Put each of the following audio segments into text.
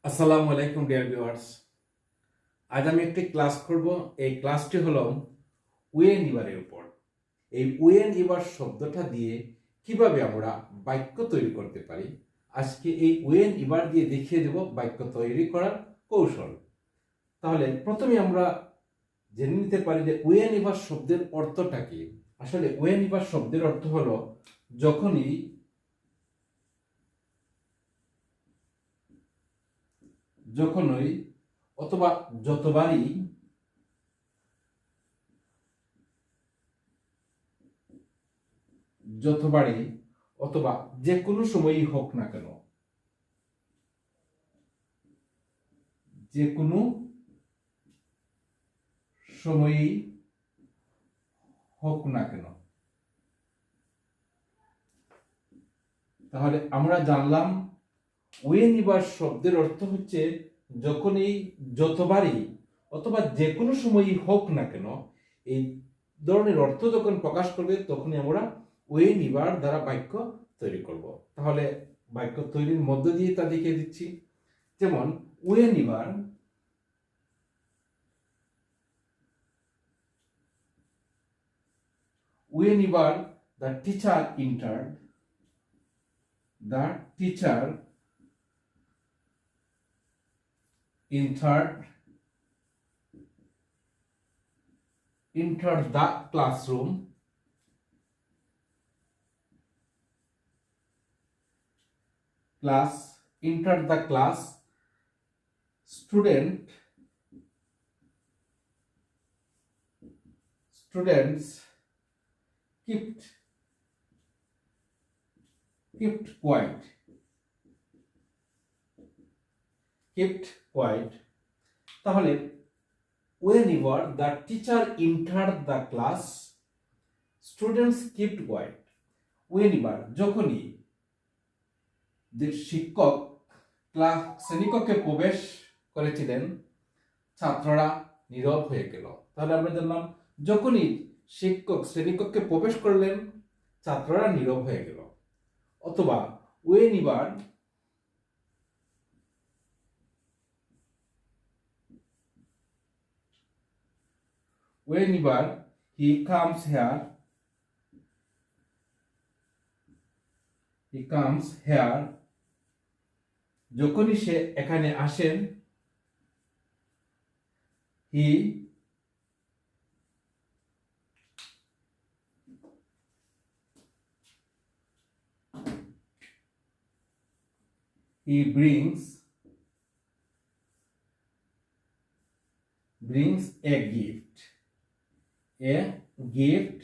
আসসালামু আলাইকুম dear viewers. আজ আমি একটি ক্লাস করব। এই ক্লাসটি হলো ওয়েন ইভারের উপর। এই ওয়েন ইভার শব্দটা দিয়ে কিভাবে আমরা বাক্য তৈরি করতে পারি, আজকে এই ওয়েন ইভার দিয়ে দেখিয়ে দেব বাক্য তৈরি করার কৌশল। তাহলে প্রথমে আমরা জেনে নিতে পারি যে ওয়েন ইভার শব্দের অর্থটা কি। আসলে ওয়েন ইভার শব্দের অর্থ হলো যখনই যখনই অথবা যতবারই যতবারই অথবা যে কোনো সময়ই হোক না কেন, যে কোনো সময়ই হোক না কেন। তাহলে আমরা জানলাম ওয়েন ইভার শব্দের অর্থ হচ্ছে যখনই যতবারই অথবা যে কোনো সময়ই হোক না কেন, এই ধরনের অর্থ যখন প্রকাশ করবে তখনই আমরা ওয়েন ইভার দ্বারা বাক্য তৈরি করব। তাহলে বাক্য তৈরির মধ্য দিয়ে তা দেখিয়ে দিচ্ছি। যেমন whenever the teacher entered, the teacher entered the classroom, entered the class, students kept quiet, তাহলে whenever the teacher entered the class, students kept quiet. whenever যখনই যে শিক্ষক শ্রেণীকক্ষে প্রবেশ করেছিলেন ছাত্ররা নীরব হয়ে গেল। তাহলে আমরা জানলাম যখনই শিক্ষক শ্রেণীকক্ষে প্রবেশ করলেন ছাত্ররা নীরব হয়ে গেল। অথবা whenever he comes here, যখনই সে এখানে আসেন, he brings a gift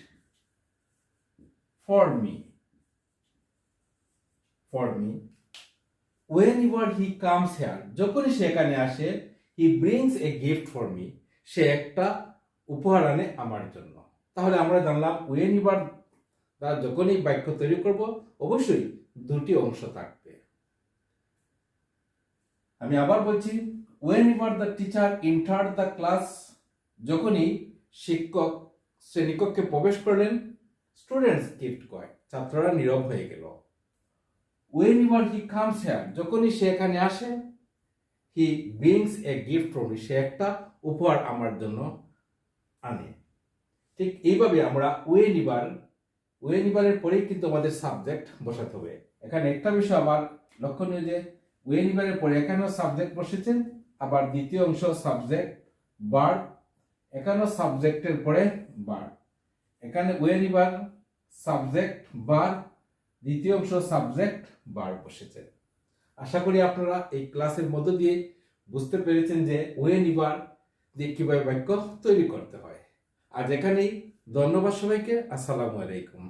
for me. whenever he comes here, যখনই সে এখানে আসে, he brings a gift for me, সে একটা উপহার আনে আমার জন্য। তাহলে আমরা জানলাম whenever দ্বারা যখনই বাক্য তৈরি করব অবশ্যই দুটি অংশ থাকবে। আমি আবার বলছি, whenever the teacher entered the class, যখনই শিক্ষক শ্রেণীকক্ষে প্রবেশ করলেন, students kept quiet, ছাত্ররা নীরব হয়ে গেল। whenever he comes here, যখনই সে এখানে আসে, he brings a gift for me, সে একটা উপহার আমার জন্য আনে। ঠিক এইভাবে আমরা whenever পরেই কিন্তু আমাদের সাবজেক্ট বসাতে হবে। এখানে একটা বিষয় আবার লক্ষণীয় যে whenever পরে এখানেও সাবজেক্ট বসেছে, আবার দ্বিতীয় অংশ সাবজেক্ট ভার্ব, এখানেও সাবজেক্টের পরে ভার্ব। এখানে whenever সাবজেক্ট ভার্ব, দ্বিতীয় অংশ সাবজেক্ট ভার্ব বসেছে। আশা করি আপনারা এই ক্লাসের মধ্য দিয়ে বুঝতে পেরেছেন যে whenever দিয়ে কিভাবে বাক্য তৈরি করতে হয়। আজ এখানেই, ধন্যবাদ সবাইকে। আসসালামু আলাইকুম।